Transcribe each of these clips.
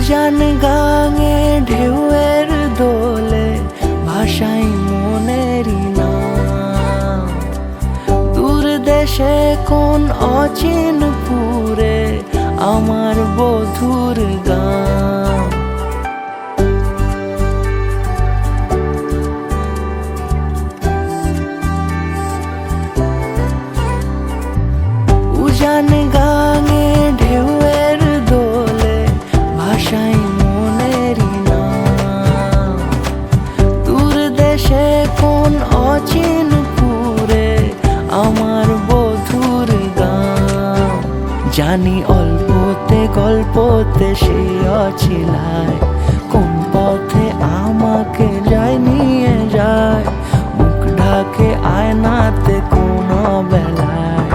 উজান গাঙে ঢেউয়ের দোলে ভাষাই মনেরই নাম। দূর দেশে কোন অচিনপুরে আমার বধুর গান। উজান গাঙে ঢেউয়ের দোলে ভাষাই মনেরই নাম। দূর দেশে কোন অচিনপুরে আমার বধুর গান। জানি অল্পতে গল্পতে সে অছিলায় কোন পথে আমাকে যায় নিয়ে যায়। মুখ ঢাকে আয়নাতে কোন বেলায়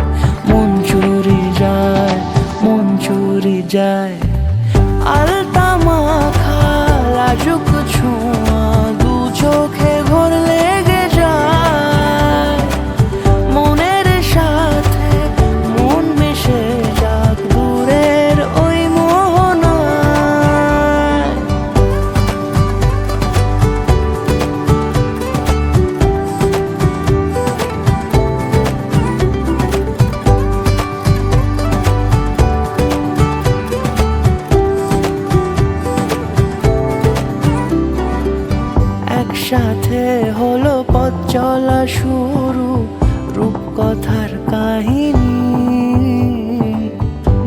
মন চুরি যায়, মন চুরি যায়। আলতা মাখা লাজুক ছোঁয়া দু চোখে ঘোর লেগে যায়। মনের সাথে মন মিশে যাক দূরের ওই মোহনায়। একসাথে হলো পথ চলা শুরু, রূপকথার কাহিনী।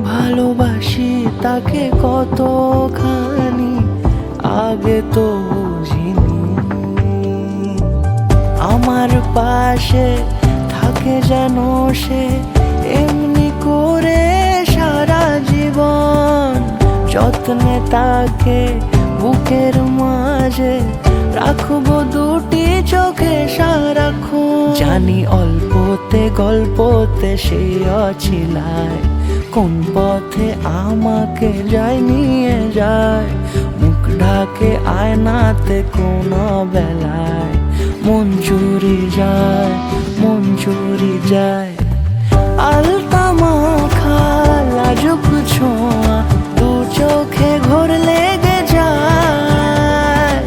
ভালোবাসি তাকে কতখানি আগে তো বুঝিনি। আমার পাশে থাকে যেন সে এমনি করে সারা জীবন। যত্নে তাকে বুকের মাঝে রাখবো দুটি চোখে সারাক্ষণ। জানি অল্পতে গল্পতে সে অছিলায় কোন পথে আমাকে যায় নিয়ে যায়। মুখ ঢাকে আয়নাতে কোন বেলায় মন চুরি যায়, মন চুরি যায়। আলতা মাখা লাজুক ছোঁয়া দু চোখে ঘোর লেগে যায়।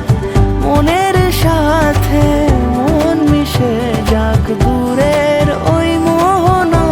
মনের সাথে মন মিশে যাক দূরের ওই মোহনায়।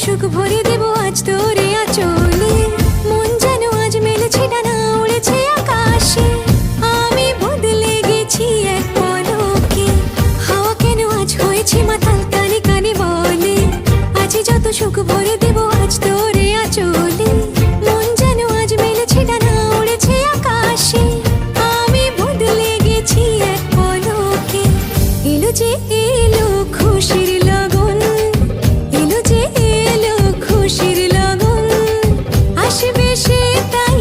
সুখ ভরে দেব আজ তোরে আঁচলে। মন যেন আজ মেলেছে ডানা উড়েছে আকাশে। আমি বদলে গেছি এক পলকে। হাওয়া কেন আজ হয়েছে মাতাল কানে কানে বলে। আজ যত সুখ ভরে দেব আজ তোরে আঁচলে। মন যেন আজ মেলেছে ডানা উড়েছে আকাশে। আমি বদলে গেছি এক পলকে। এলো যে এলো খুশির লগন, এলো যে এলো খুশির লগন। আসবে সে তাই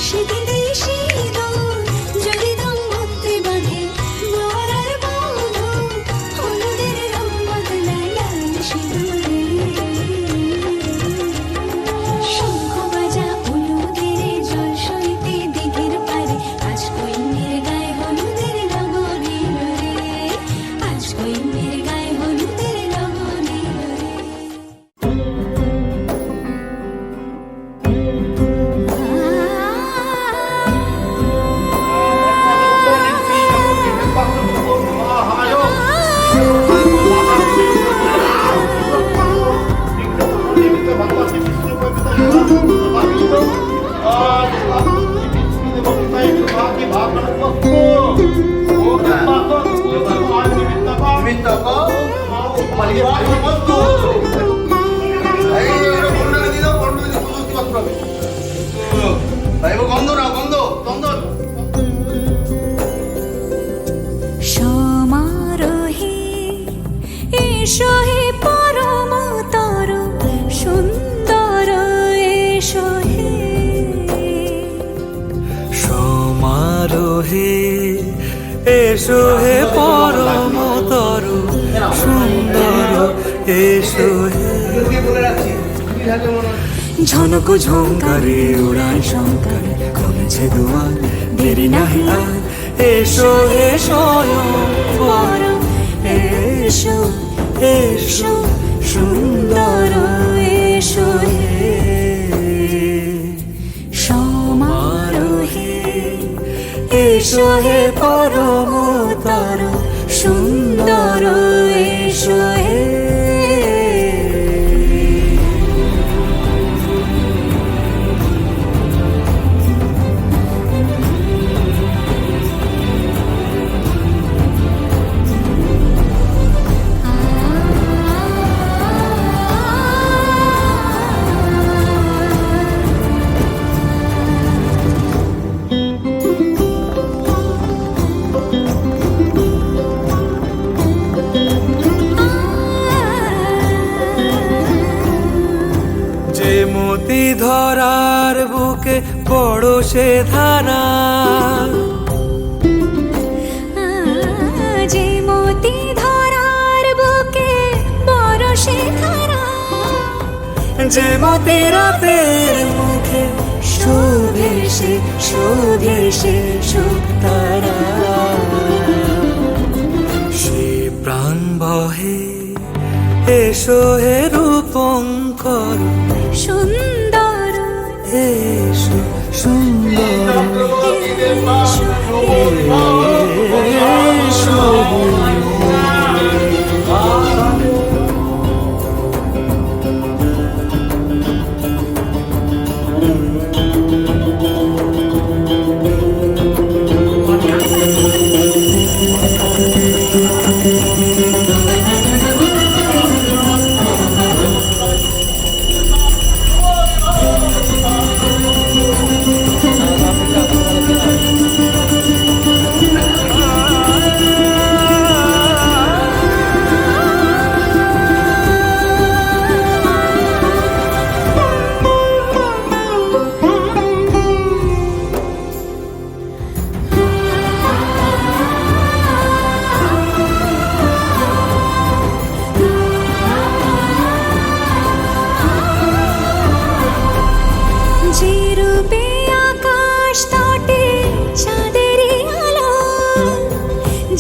সিঁথিতে সিঁদুর যদি দাম্পত্যে বাঁধে বর আর বধূ, হলুদের রং বদলায় লাল সিঁদুরে। শঙ্খ বাজা উলুদের জল সইতে দিঘির পারে, আজ কইন্যের গায়ে হলুদের লগন এলো রে, আজ কইন্যের গায়ে হলুদের লগন এলো রে। সমারোহে এসো হে পরমতর সুন্দর, এসো হে সমারোহে এসো হে পরমতর সুন্দর, এসো হে। ঝনক ঝঙ্কারে উড়ায় শঙ্কর, খুলছে দুয়ার দেরি নাহি আর, এসো হে স্বয়ং বর, এসো এসো সুন্দর, এসো হে সমারোহে এসো হে পরমতর সুন্দর, এসো হে। যে মতি ধরার বুকে বড় সে ধারা, যে মতি ধরার বুকে বড় সে ধারা, যে মতি রাতের মুখে শোভে সে শোভে সে সুতারা, সে প্রাণ বহে এসো হে রূপঙ্কর সুন্দর, এসো সুন্দর, এসো এসো।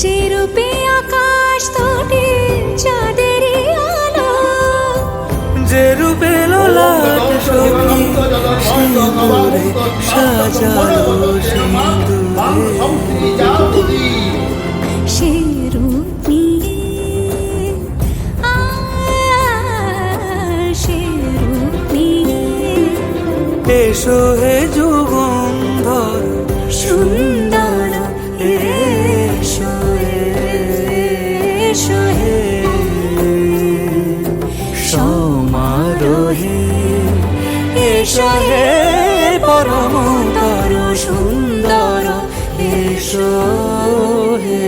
যে রূপে আকাশ তটে চাঁদের আলো, যে রূপে লোলাট সখী সিঁদুরে সাজালো সিঁদুরে, সে রূপ নিয়ে সে রূপ নিয়ে এসো হে যুগন্ধর সুন্দর, এসো এসো হে সমারোহে এসো হে পরমতর সুন্দর, এসো হে।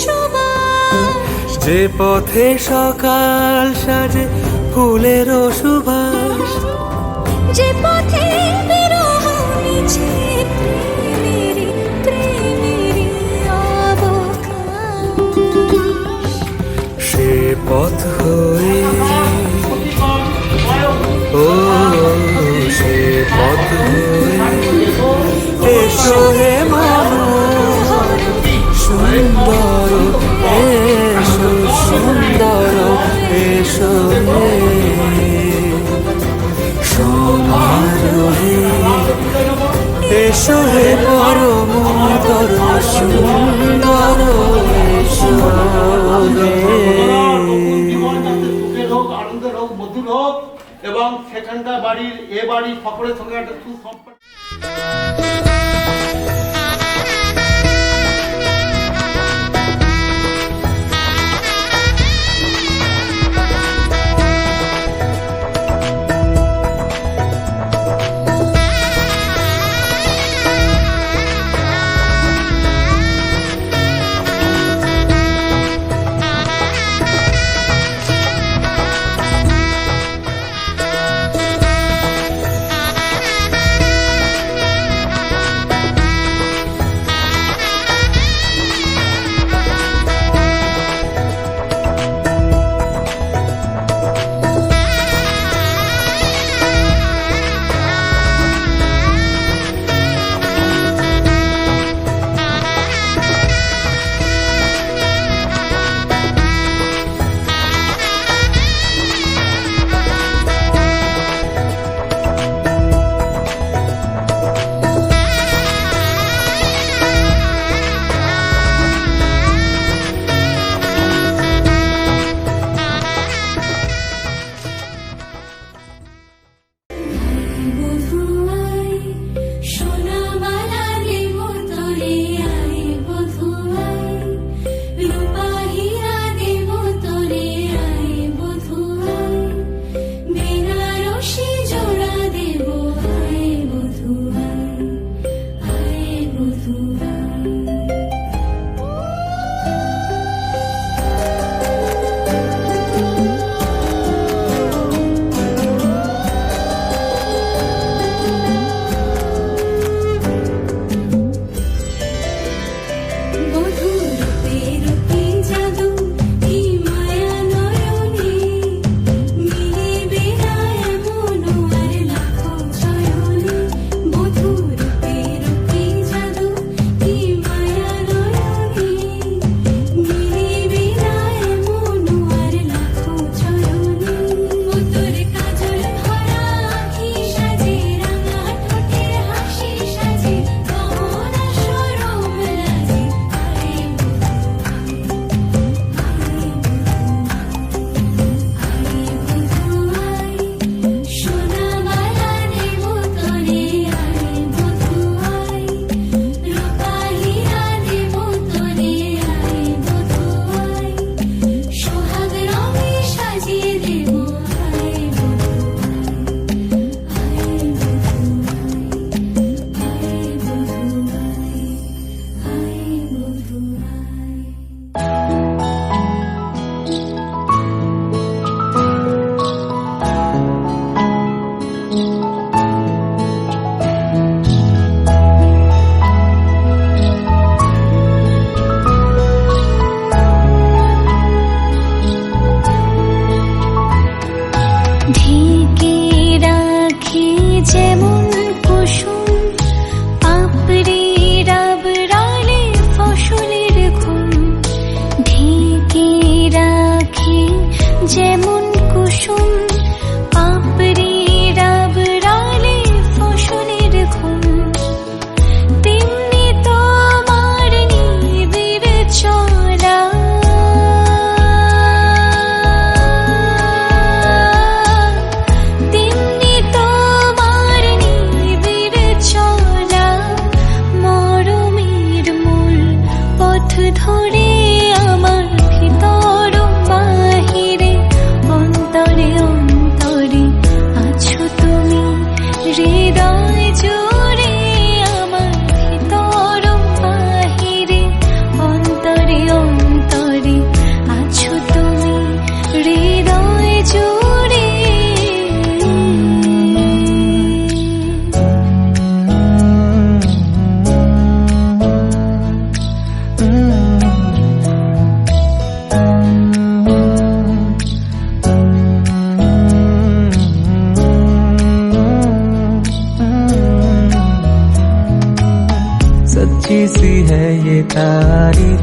সুবাস যে পথে সকাল সাজে ফুলেরও সুবাস, যে পথে বিরহ মিছে প্রেমেরই প্রেমেরই অবকাশ। সে পথ হয়ে ও সে পথ হয়ে এসো হে মনোহর সুন্দর, এসো সুন্দর, এসো হে সমারোহে, এসো হে পরমতর সুন্দর, এসো হে। সুখের হোক, আনন্দের হোক, মধুর হোক এবং সেখানকার বাড়ির এ বাড়ির সকলের সঙ্গে একটা সুসম্পর্ক।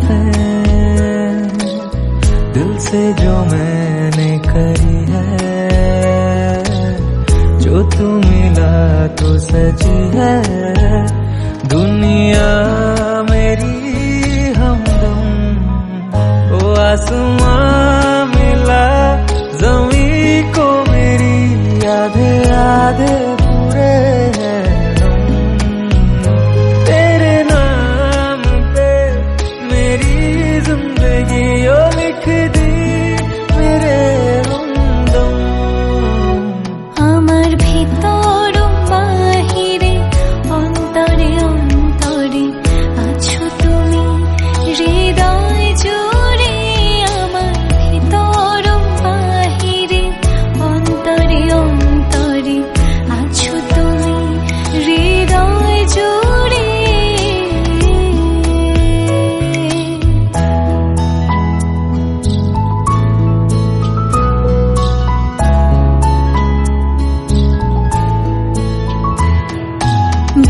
है दिल से जो मैंने करी है, जो तू मिला तो सजी है दुनिया मेरी हमदम। ओ आसमां मिला ज़मीं को मेरी, आधे आधे पूरे हैं हम। तेरे नाम पे मेरी जिंदगी ओ लिख दी मेरे हमदम। আমার ভিতর বাহিরে অন্তরে অন্তরে আছো তুমি হৃদয় জুড়ে। আমার ভিতর বাহিরে অন্তরে অন্তরে আছো তুমি হৃদয় জুড়ে।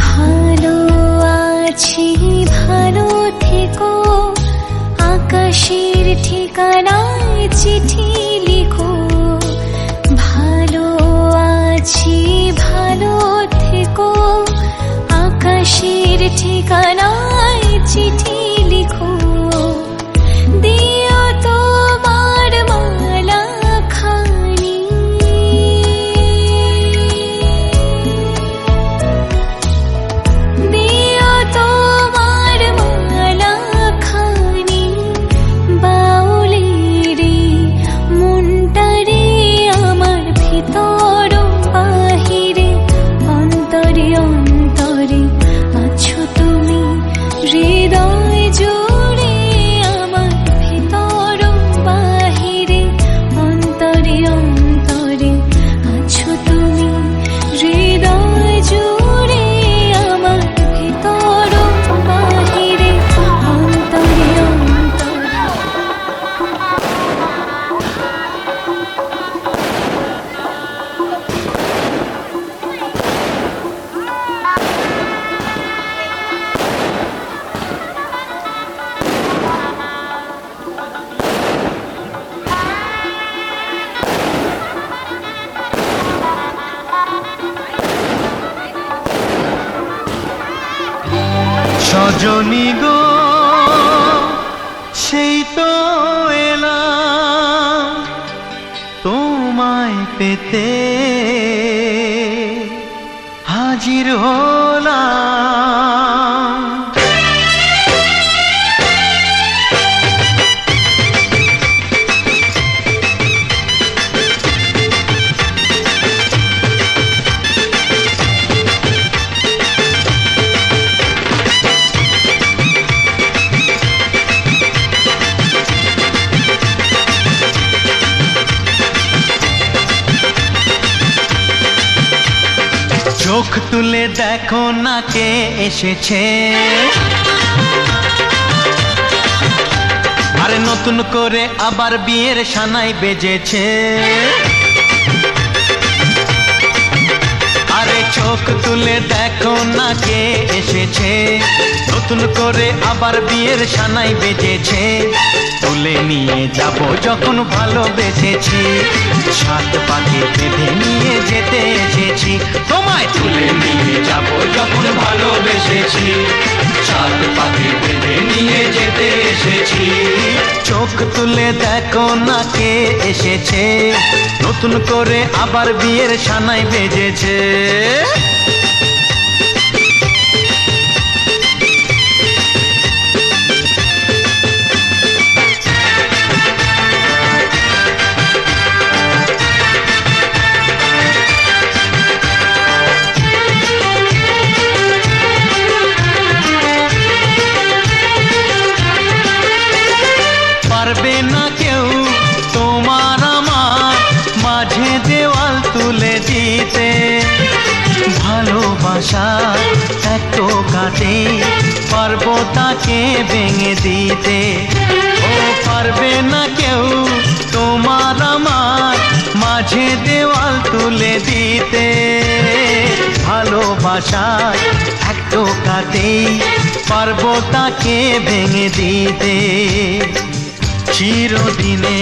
ভালো আছি ভালো থেকো, আকাশের ঠিকানায় চিঠি লিখো। ভালো আছি ভালো থেকো, আকাশের ঠিকানায় চিঠি লিখো। দিও তোমার মালা খানি, দিও তোমার মালা খানি। বাউলেরে মনটারে আমার ভিতর বাহিরে অন্তরে অন্তরে আছো তুমি হৃদয় জুড়ে। আমার ভিতর বাহিরে অন্তরে অন্তরে আছো তুমি হৃদয় জুড়ে। আমার ভিতর বাহিরে অন্তরে অন্তরে। সজনী গো সেই তো এলাম তোমায় পেতে, হাজির হলাম। চোখ তুলে দেখো না কে এসেছে, আরে নতুন করে আবার বিয়ের সানাই বেজেছে। আরে চোখ তুলে দেখো না কে এসেছে, নতুন করে আবার বিয়ের সানাই বেজেছে। তুলে নিয়ে যাব যখন ভালোবেসেছি, সাত পাখি বেঁধে নিয়ে যেতে এসেছি। তোমায় তুলে নিয়ে যাব যখন ভালোবেসেছি, সাত পাখি বেঁধে নিয়ে যেতে এসেছি। চোখ তুলে দেখো না কে এসেছে, নতুন করে আবার বিয়ের সানাই বেজেছে। পারবে না কেউ তোমার আমার মাঝে দেওয়াল তুলে দিতে, ভালোবাসা এত কাটে পারবো তাকে ভেঙে দিতে। ও পারবে না কেউ তোমার আমার মাঝে দেওয়াল তুলে দিতে, ভালোবাসা এত কাটে পারবো তাকে ভেঙে দিতে। চিরদিনে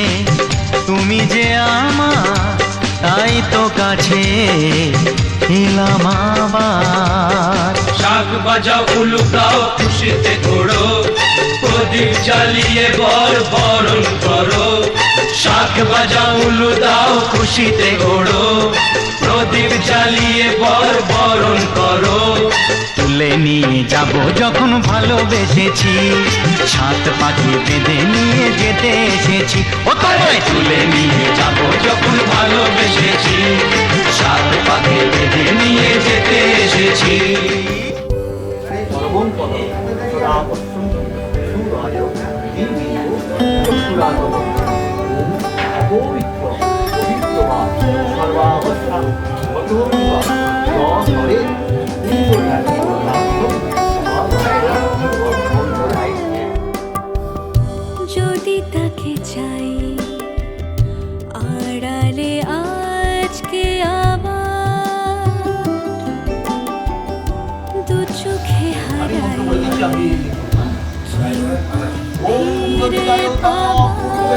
তুমি যে আমার, তাই তো কাছে এলাম আবার। শাক বাজাও উলু গাও খুশিতে ঘোড়ো, প্রদীপ জ্বালিয়ে বরণ করো। শাক বাজাও উলু দাও খুশিতে ঘোড়ো, প্রদীপ জ্বালিয়ে বরণ করো। তুলে নিয়ে যাব যখন ভালোবেসেছি, সাত পাখি বেঁধে নিয়ে যেতে এসেছি। ও তোমায় তুলে নিয়ে যাব যখন ভালোবেসেছি, সাত পাখি বেঁধে নিয়ে যেতে এসেছি। যদি তাকে চাই আড়ালে আজকে আবার, দু চোখে হারাই ফিরে পাবার। যদি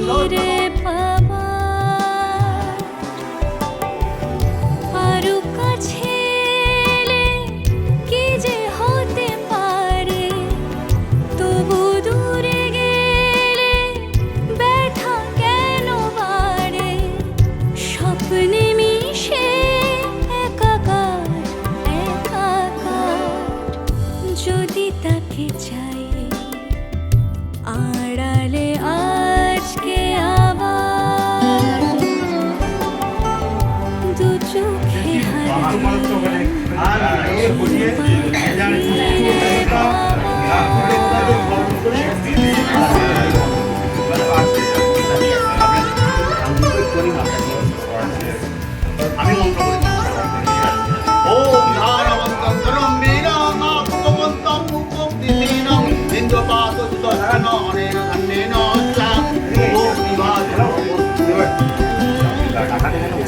ফিরে পাবার, আরো কাছে এলে কি যে হতে পারে, তবু দূরে গেলে ব্যথা কেন বাড়ে। স্বপ্নে মিশে একাকার একাকার, যদি তাকে চাই আড়ালে আজকে আবার, দু চোখে হারাই ফিরে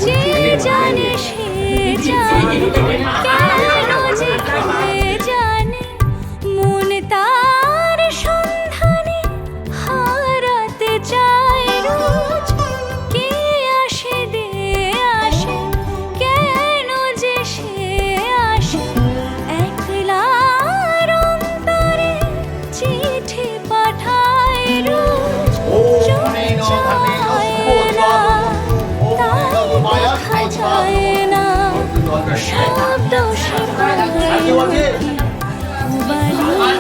যে জানে সে জানে, কেন যে কে জানে, মন তার সন্ধানে হারাতে চায় রোজ। কে আসে দে আসে, কেন যে সে আসে, একলার অন্তরে চিঠি পাঠায় রোজ। চোখে চায় না, তাই দেখা যায় না, শব্দ সে বালি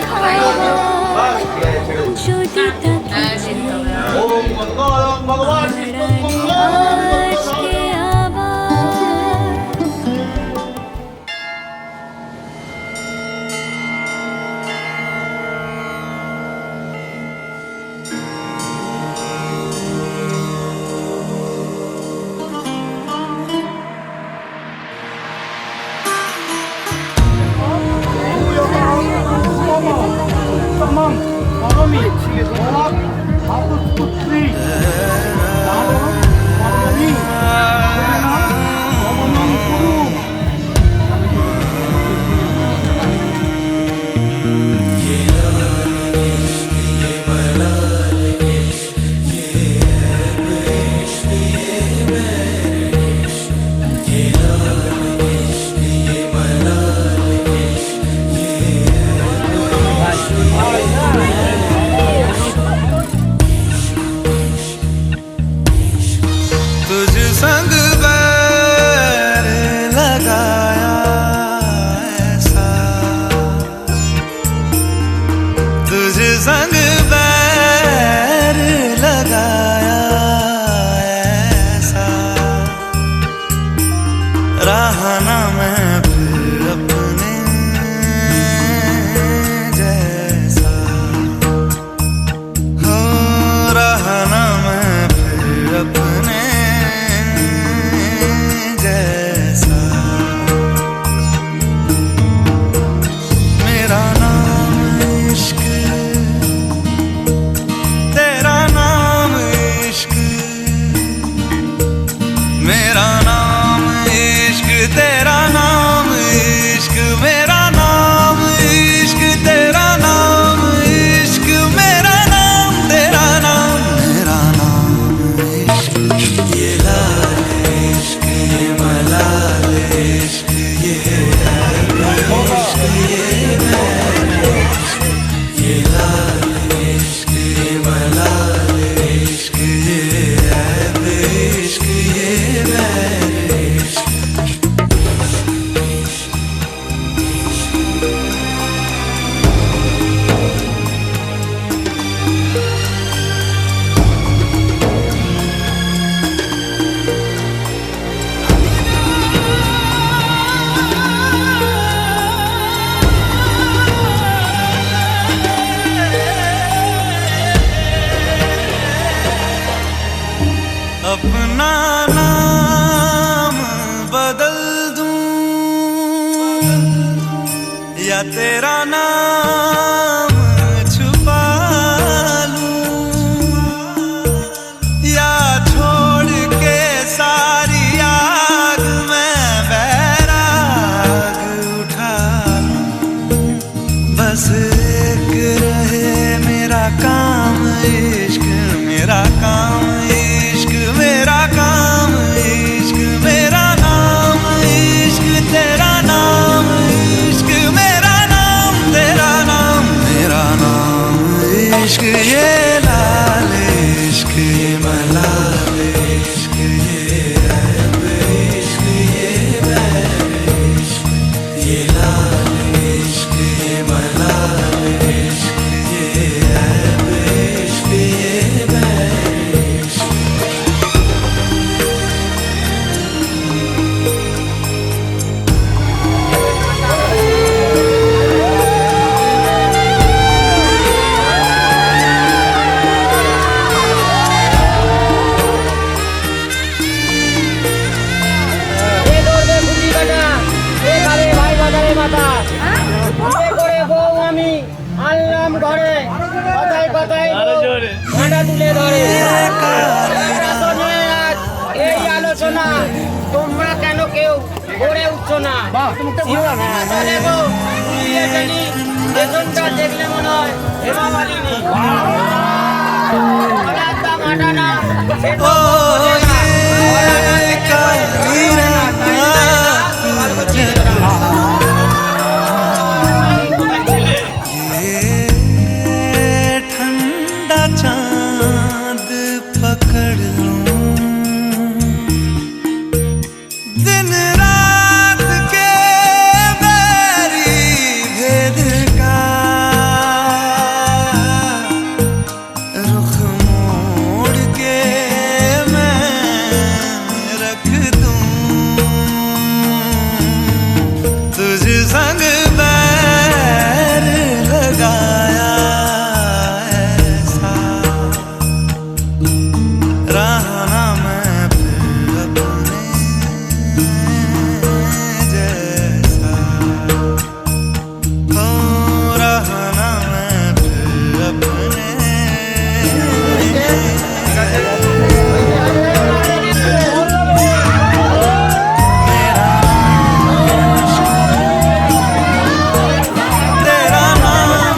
খায়। যদি তাকে চাই আজকে আবার, तुझ संग बैर लगाया ऐसा, तुझ संग बैर लगाया ऐसा, रहा ना मैं फिर अपने जैसा, हो रहा ना मैं फिर अपने जैसा। काम इश्क मेरा काम इश्क मेरा नाम इश्क तेरा नाम इश्क मेरा नाम तेरा नाम मेरा नाम इश्क ये लाल इश्क ये मलाल इश्क ये ऐब इश्क ये बैर इश्क ये लाल इश्क ये मलाल इश्क ये ऐब इश्क ये बैर इश्क এ ধরবে খুঁটি কাটা, এ খাবে ভাই বাজারে মাথা। এ করে বউ আমি আনলাম ঘরে, কথায় কথায় বউ ভাঁড়া তুলে ধরে। তোমরা শোনে আজ এই আলোচনা, তোমরা কেন কেউ গড়ে উঠছো না? চলে গো, উড়িয়ে ফেলি, পেছনটা দেখলে মনে হয় হেমা মালিনী। গলার দাম আটা না, সে তো বোঝে না। গলা না দেখে বলে না, তাই না? ये ठंडा चांद पकड़ लूं दिन रात के बैरी भेद का रुख मोड़ के मैं रख दूं तुझ संग बैर लगाया ऐसा रहा ना मैं फिर अपने जैसा हो रहा ना मैं फिर अपने तेरा नाम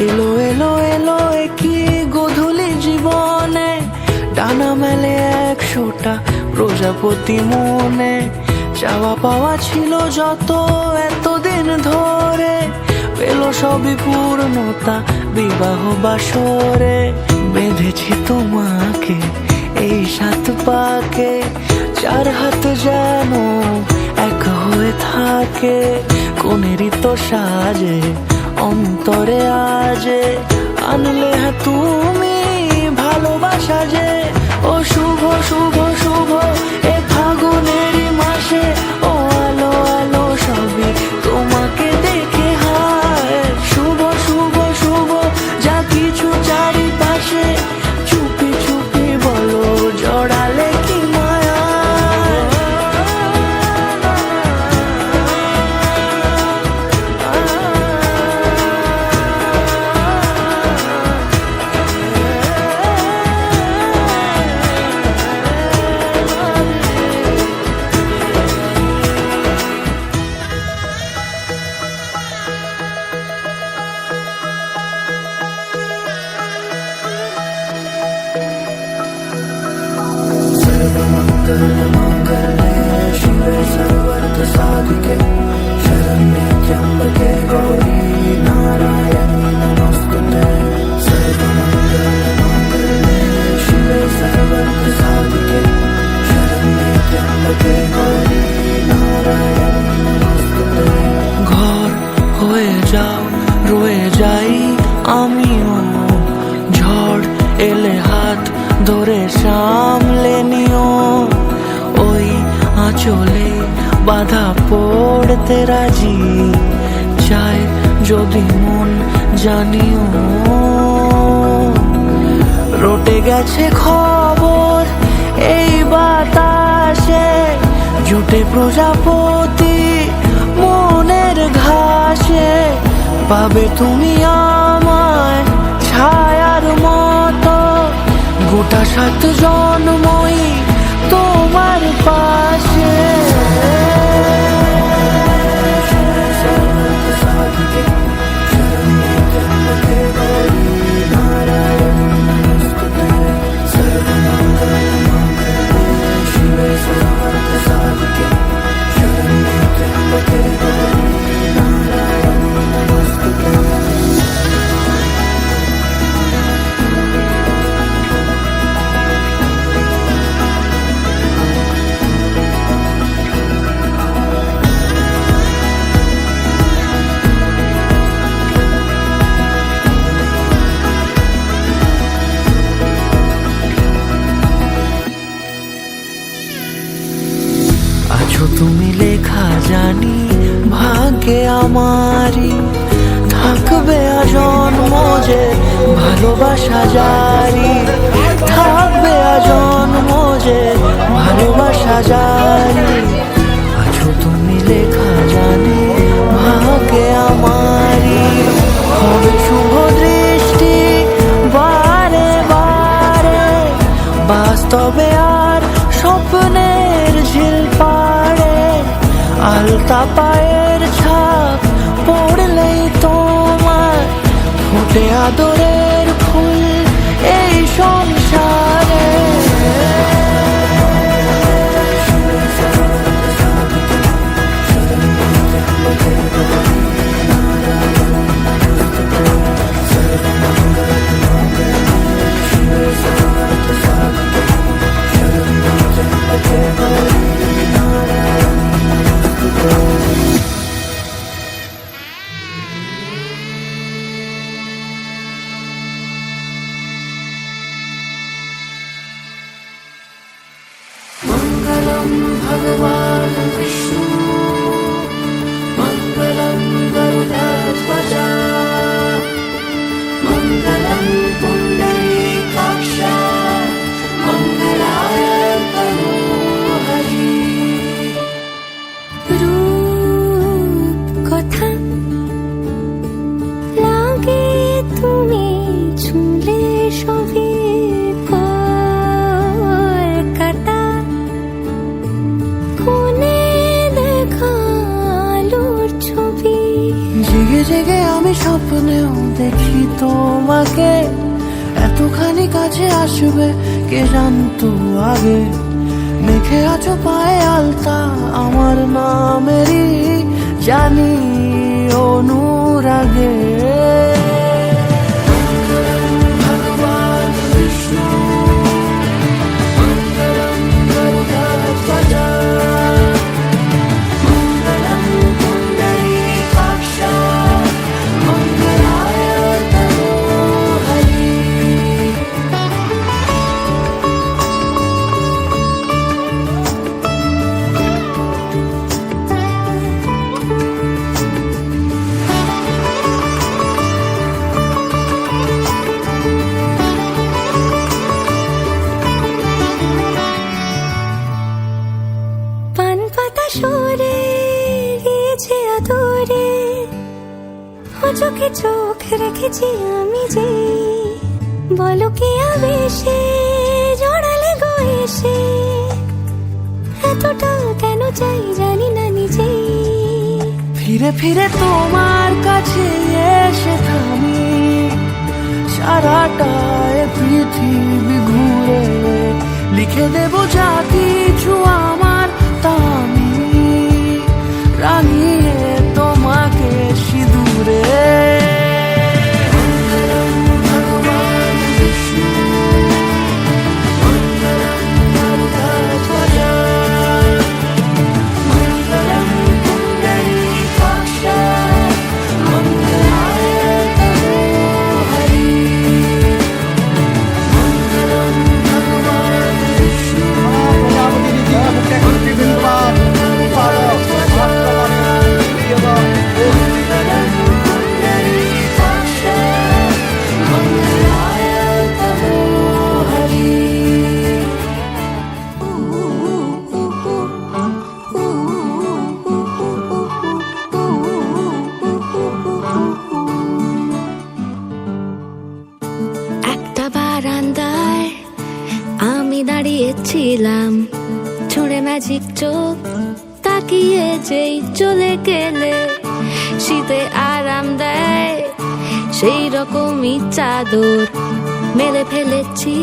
এলো এলো এলো কি গোধূলি জীবনে ডানা মেলে 100টা প্রজাপতি মনে চাওয়া পাওয়া ছিল যত এতদিন ধরে পেল সবই পূর্ণতা বিবাহ বাসরে বেঁধেছি তোমাকে এই 7 পাকে 4 হাত যেন এক হয়ে থাকে কোনেরই তো সাজে অন্তরে আজে আনলে তুমি ভালোবাসা যে ও শুভ শুভ শুভ এ ফাগুনেরই মাসে ও আলো আলো সবই তোমাকে দেখে হায় শুভ শুভ শুভ যা কিছু চারিপাশে চুপি চুপি বলো জড়ালে কি মায়া ঘর হয়ে যাও রয়ে যাই আমিও ঝড় এলে হাত ধরে সামলে নিও ওই আঁচলে বাধা পড়তে রাজি চাই যদি মন জানিও রটে গেছে খবর এই বাতাসে জুটে প্রজাপতি মনের ঘাসে পাবে তুমি আমায় ছায়ার মতো গোটা 7 জন্মই তোমার পাশে আছো তুমি লেখা জানি ভাগ্যে আমারই, থাকবে আজন্ম যে ভালোবাসা জারি, থাকবে আজন্ম যে ভালোবাসা জারি। আছো তুমি লেখা জানি ভাগ্যে আমারই, হবে শুভ দৃষ্টি বারে বারে, বাস্তবে আর স্বপ্নের ঝিল পাড়ে, আলতা পায়ের ছাপ পড়লেই তোমার ফোটে আদরের ফুল এই সংসারে। মঙ্গলম ভগবান বিষ্ণু, মঙ্গলম গরুড়ধ্বজ, মঙ্গলম পুণ্ডরীকাক্ষ, মঙ্গলায় তনু হরি। রূপ কথা লাগে তুমি ছুঁলে সবে কলকাতা, কোনে দেখালোর ছবি। জেগে জেগে আমি স্বপ্নেও দেখি তোমাকে, এতখানি কাছে আসবে কে জানতো আগে। মেখে আছো পায়ে আলতা আমার নামেরই, জানি অনুরাগে। ভগবান বিষ্ণু, মঙ্গলম গরুড়ধ্বজ, মঙ্গলম পুণ্ডরীকাক্ষ, মঙ্গলায় তনু হরি। পান পাতা সরে গিয়েছে আদরে, ও চোখে চোখ রেখেছি আমি যে, বলো কি আবেশে জড়ালে গো এসে, এতটা কেন চাই জানি না নিজে। ফিরে ফিরে তোমার কাছে এসে থামি, সারাটা এ পৃথিবী ঘুরে লিখে দেব যা কিছু আমার তা আমি, রাঙিয়ে তোমাকে সিঁদুরে। ভগবান বিষ্ণু, মঙ্গলম গরুড়ধ্বজ, মঙ্গলম পুণ্ডরীকাক্ষ, মঙ্গলায় তনু হরি। মঙ্গলম ভগবান বিষ্ণু, একটা বারান্দায় আমি দাঁড়িয়েছিলাম, ছুঁড়ে ম্যাজিক চোখ তাকিয়ে যেই চলে গেলে, শীতে আরাম দেয় সেই রকমই চাদর মেলে ফেলেছি,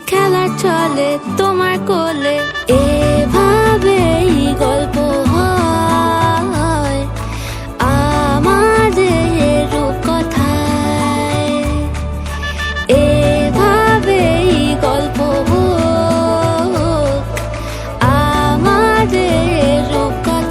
খেলার চলে তোমার কোলে। এভাবেই গল্প হয় আমাদের রূপকথায়, এভাবেই গল্প হোক আমাদের রূপকথায়।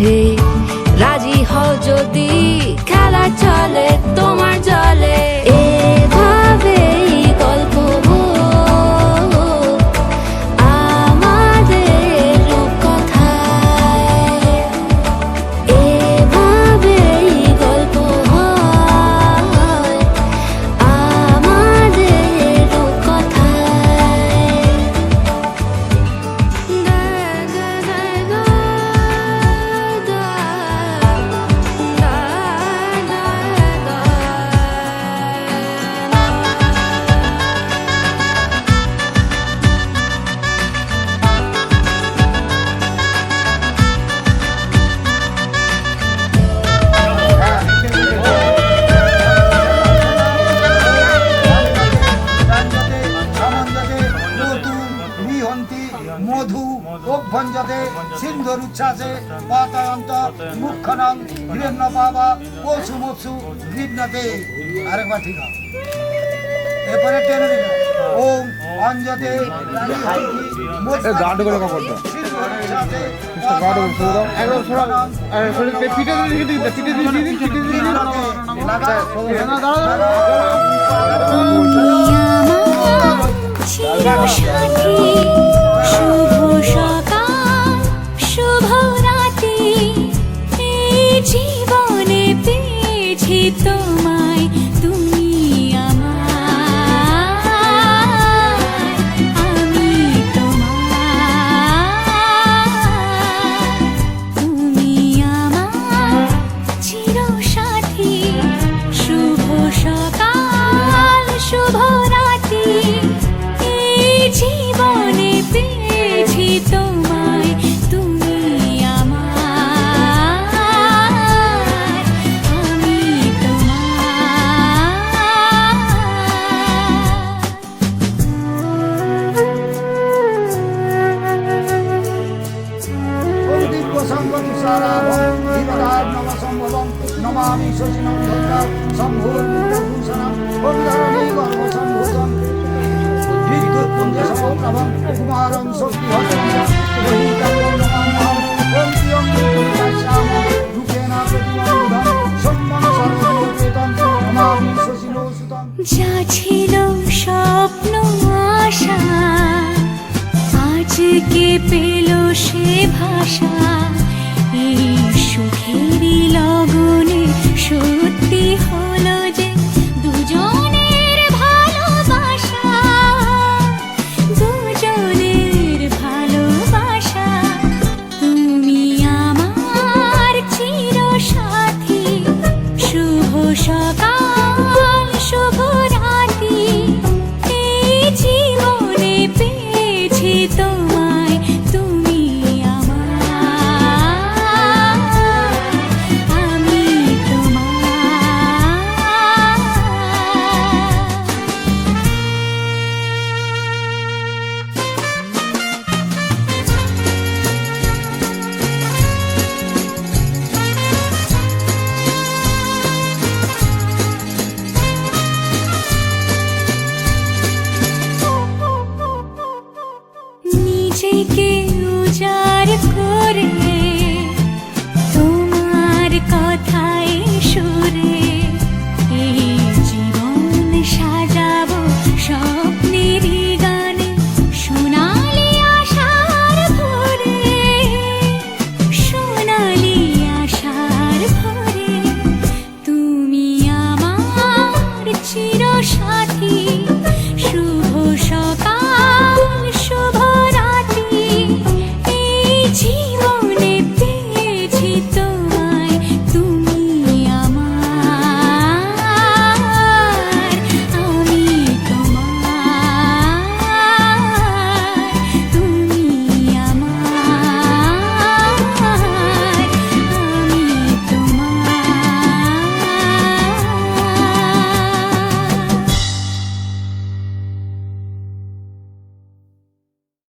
কাছে রাজি হও যদি খেলা চলে তোমার জলে এভাবেই গল্প হোক আমাদের রূপকথায় এভাবেই গল্প হয় আমাদের রূপকথায় মধু অভ্যঞ্জতে সিন্ধুরুচ্ছ্বাসে পাতায়ন্ত মুখনং গৃহ্ণ পাবা পশুমপসু গৃহ্ণতে। আরেকবার ঠিক আছে, এরপরে টেনে দিল ওম অঞ্জতে চিরসাথী শুভ সকাল শুভ রাতি এই জীবনে পেয়েছি তোমায় তুমি আমার আমি তোমার তুমি আমার চিরসাথী শুভ সকাল শুভ রাতি জীবনে পেয়েছি তোমায় তুমি আমার আমি নমামি শশিনম ধন্যা শম্ভুর বিদ্যভূষণম অভিধরণী গর্ভসম্ভূতম বিদ্যুৎ পুঞ্জ সমপ্রভম কুমারম শক্তিহস্তম রহিতম নমাম্যহম ওম প্রিয়ম বিদ্যুৎকাশ্যাম রূপেণ প্রতিমন্ধম সম্মান সর্বপ্রেতম নমামি শশিনোসুতম। যা ছিল স্বপ্ন আশা আজকে পেল সে ভাষা এই সুখেরই লগনে সত্যি হয়।